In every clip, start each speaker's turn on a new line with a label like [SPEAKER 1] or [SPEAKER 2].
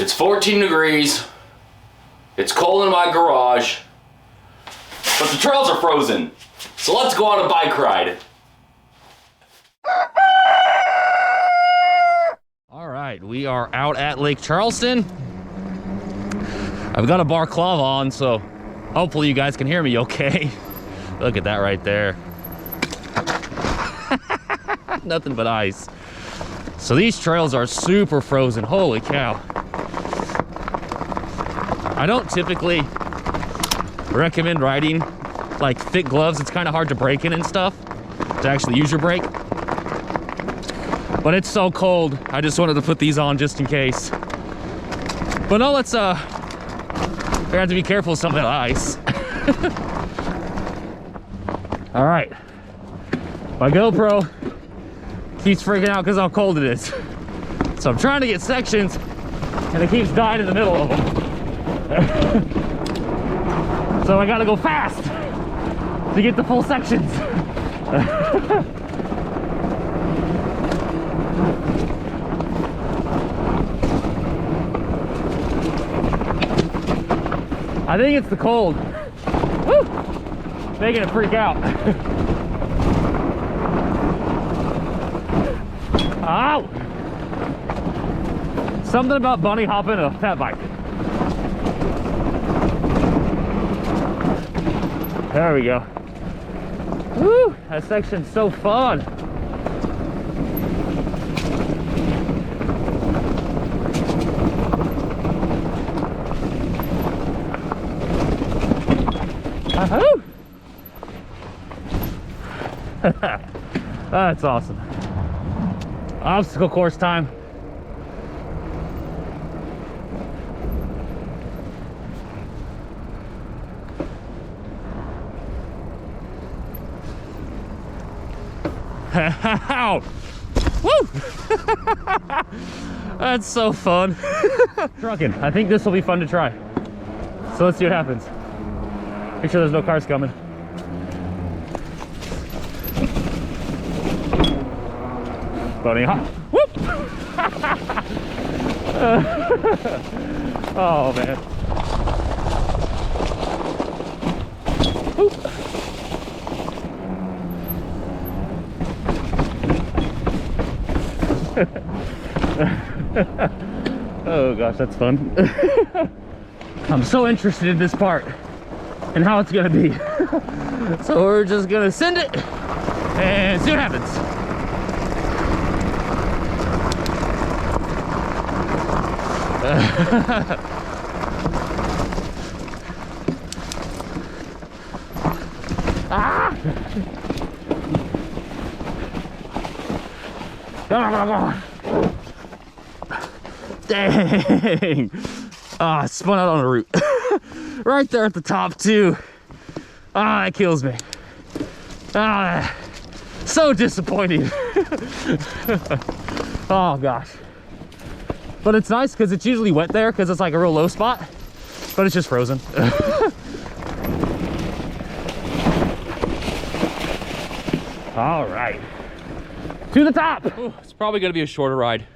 [SPEAKER 1] It's 14 degrees. It's cold in my garage. But the trails are frozen. So let's go on a bike ride. All right, we are out at Lake Charleston. I've got a bar cloth on, so hopefully you guys can hear me okay. Look at that right there. Nothing but ice. So these trails are super frozen. Holy cow. I don't typically recommend riding like thick gloves. It's kind of hard to brake in and stuff, to actually use your brake. But it's so cold, I just wanted to put these on just in case. But no, let's we have to be careful with some of that ice. All right, my GoPro keeps freaking out because how cold it is. So I'm trying to get sections and it keeps dying in the middle of them. So I gotta go fast to get the full sections. I think it's the cold. Woo! Making it freak out. Ow! Something about bunny hopping a fat bike. There we go. Woo! That section's so fun. That's awesome. Obstacle course time. Woo! That's so fun. Trucking. I think this will be fun to try. So let's see what happens. Make sure there's no cars coming. Bunny hop. Whoop! Oh man. Whoop. Oh gosh, that's fun. I'm so interested in this part and how it's gonna be. So we're just gonna send it and see what happens. Ah! Dang! Ah, I spun out on a root. Right there at the top too. Ah, that kills me. Ah, so disappointing. Oh gosh. But it's nice because it's usually wet there because it's like a real low spot, but it's just frozen. All right, to the top. Ooh, it's probably gonna be a shorter ride.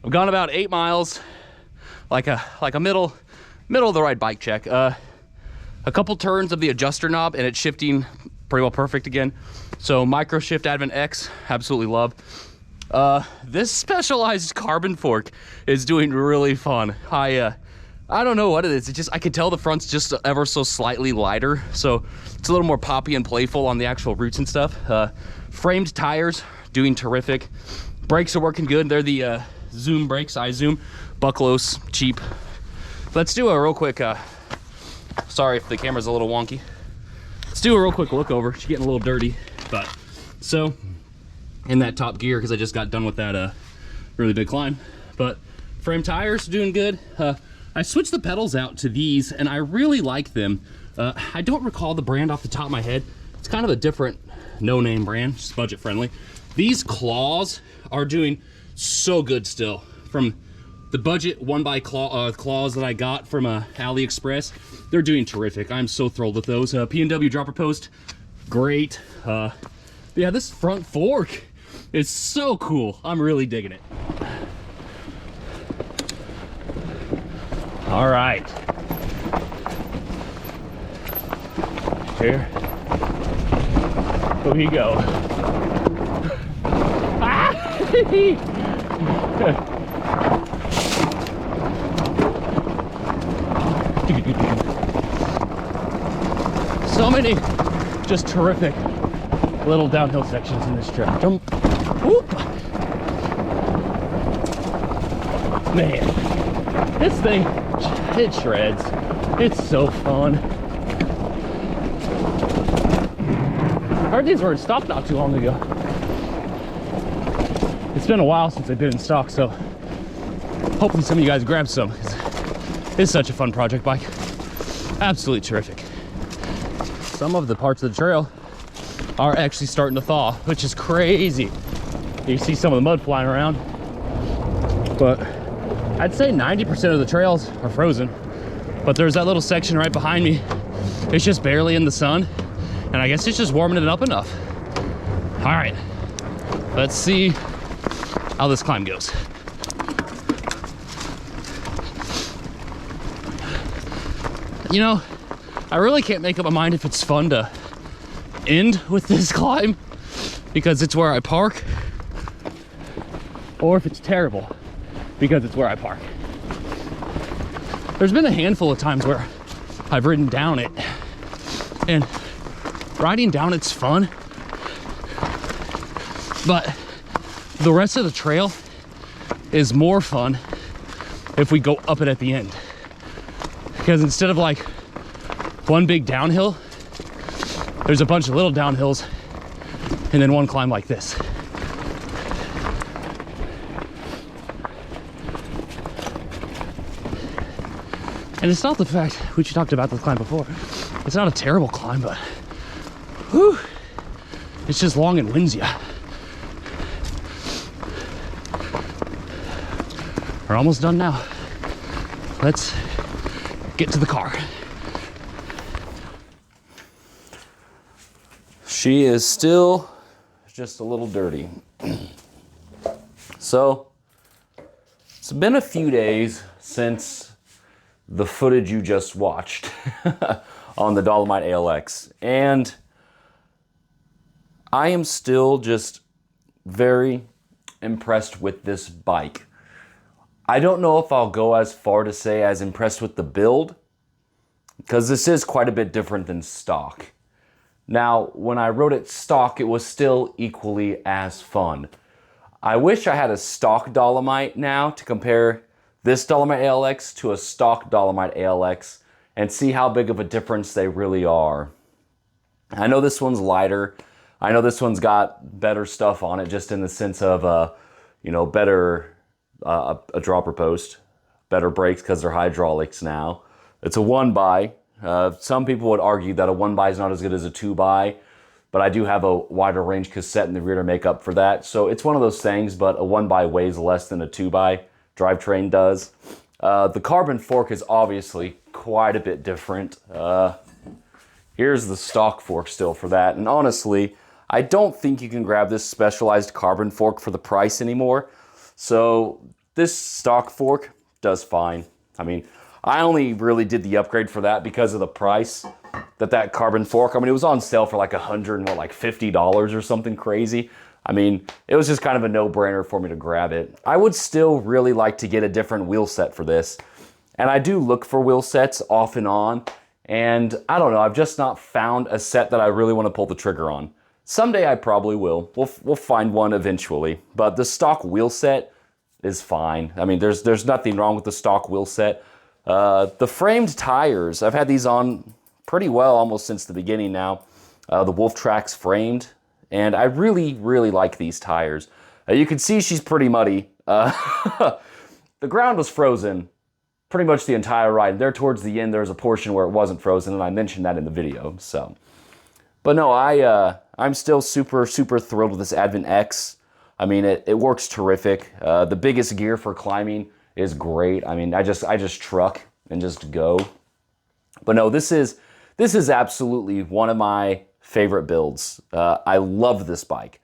[SPEAKER 1] I've gone about 8 miles, like a middle of the ride bike check. A couple turns of the adjuster knob and it's shifting pretty well perfect again. So micro shift Advent X, absolutely love. This specialized carbon fork is doing really fun. I don't know what it is. It just, I can tell the front's just ever so slightly lighter. So it's a little more poppy and playful on the actual roots and stuff. Framed tires, doing terrific. Brakes are working good. They're the Zoom brakes, iZoom, Bucklos, cheap. Let's do a real quick, sorry if the camera's a little wonky. Let's do a real quick look over. She's getting a little dirty, but so in that top gear because I just got done with that really big climb. But frame tires doing good. I switched the pedals out to these and I really like them. I don't recall the brand off the top of my head. It's kind of a different no-name brand, just budget friendly. These claws are doing so good still. From the budget 1x claws that I got from AliExpress, they're doing terrific. I'm so thrilled with those. P&W dropper post, great. Yeah, this front fork is so cool. I'm really digging it. All right. Here we go. So many just terrific little downhill sections in this track. Jump. Whoop. Man, this thing, it shreds. It's so fun. I heard these were in stock not too long ago. It's been a while since they've been in stock, so hopefully some of you guys grab some. It's such a fun project bike. Absolutely terrific. Some of the parts of the trail are actually starting to thaw, which is crazy. You see some of the mud flying around, but I'd say 90% of the trails are frozen. But there's that little section right behind me. It's just barely in the sun, and I guess it's just warming it up enough. All right, let's see how this climb goes. You know, I really can't make up my mind if it's fun to end with this climb because it's where I park, or if it's terrible because it's where I park. There's been a handful of times where I've ridden down it, and riding down it's fun, but the rest of the trail is more fun if we go up it at the end. Because instead of like one big downhill, there's a bunch of little downhills and then one climb like this. And it's not the fact, which you talked about the climb before, it's not a terrible climb, but whew, it's just long and winds you. We're almost done now. Let's get to the car. She is still just a little dirty. So, it's been a few days since the footage you just watched on the Dolomite ALX, and I am still just very impressed with this bike. I don't know if I'll go as far to say as impressed with the build, because this is quite a bit different than stock. Now, when I rode it stock, it was still equally as fun. I wish I had a stock Dolomite now to compare this Dolomite ALX to a stock Dolomite ALX and see how big of a difference they really are. I know this one's lighter. I know this one's got better stuff on it, just in the sense of, better a dropper post, better brakes because they're hydraulics now. It's a 1x. Some people would argue that a 1x is not as good as a 2x, but I do have a wider range cassette in the rear to make up for that. So it's one of those things, but a 1x weighs less than a 2x drivetrain does. The carbon fork is obviously quite a bit different. Here's the stock fork still for that. And honestly, I don't think you can grab this specialized carbon fork for the price anymore. So this stock fork does fine. I mean, I only really did the upgrade for that because of the price that carbon fork. I mean, it was on sale for like $50 or something crazy. I mean, it was just kind of a no-brainer for me to grab it. I would still really like to get a different wheel set for this. And I do look for wheel sets off and on. And I don't know, I've just not found a set that I really want to pull the trigger on. Someday I probably will. We'll find one eventually. But the stock wheel set is fine. I mean, there's nothing wrong with the stock wheel set. The framed tires, I've had these on pretty well almost since the beginning now. The Wolf Tracks framed. And I really, really like these tires. You can see she's pretty muddy. The ground was frozen pretty much the entire ride. There towards the end, there's a portion where it wasn't frozen, and I mentioned that in the video. So, but no, I'm still super, super thrilled with this Advent X. I mean, it works terrific. The biggest gear for climbing is great. I mean, I just truck and just go. But no, this is absolutely one of my favorite builds. I love this bike.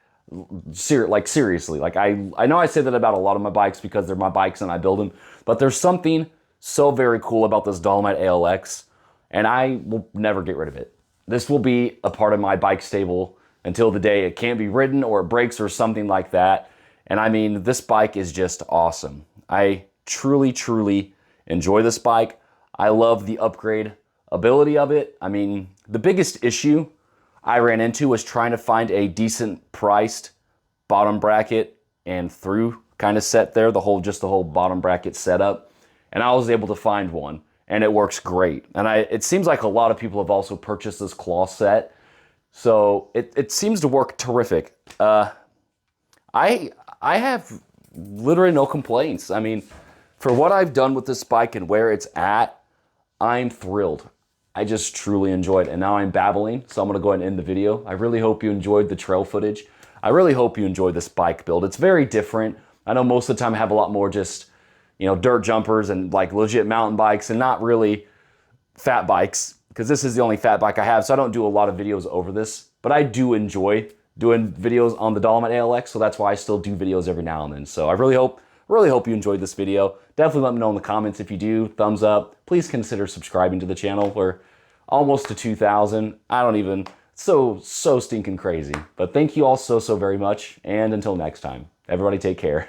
[SPEAKER 1] Seriously, like I know I say that about a lot of my bikes because they're my bikes and I build them, but there's something
[SPEAKER 2] so very cool about this Dolomite ALX, and I will never get rid of it. This will be a part of my bike stable until the day it can't be ridden or it breaks or something like that. And I mean, this bike is just awesome. I truly, truly enjoy this bike. I love the upgrade ability of it. I mean, the biggest issue I ran into was trying to find a decent priced bottom bracket and through kind of set there, the whole bottom bracket setup. And I was able to find one, and it works great. And it seems like a lot of people have also purchased this claw set, so it seems to work terrific. I have literally no complaints. I mean, for what I've done with this bike and where it's at, I'm thrilled. I just truly enjoyed it. And now I'm babbling, so I'm gonna go ahead and end the video. I really hope you enjoyed the trail footage. I really hope you enjoyed this bike build. It's very different. I know most of the time I have a lot more just, you know, dirt jumpers and like legit mountain bikes and not really fat bikes, because this is the only fat bike I have, so I don't do a lot of videos over this. But I do enjoy doing videos on the Dolomite ALX, so that's why I still do videos every now and then. So I really hope you enjoyed this video. Definitely let me know in the comments if you do. Thumbs up. Please consider subscribing to the channel. We're almost to 2,000. I don't even, so stinking crazy. But thank you all so very much, and until next time, everybody take care.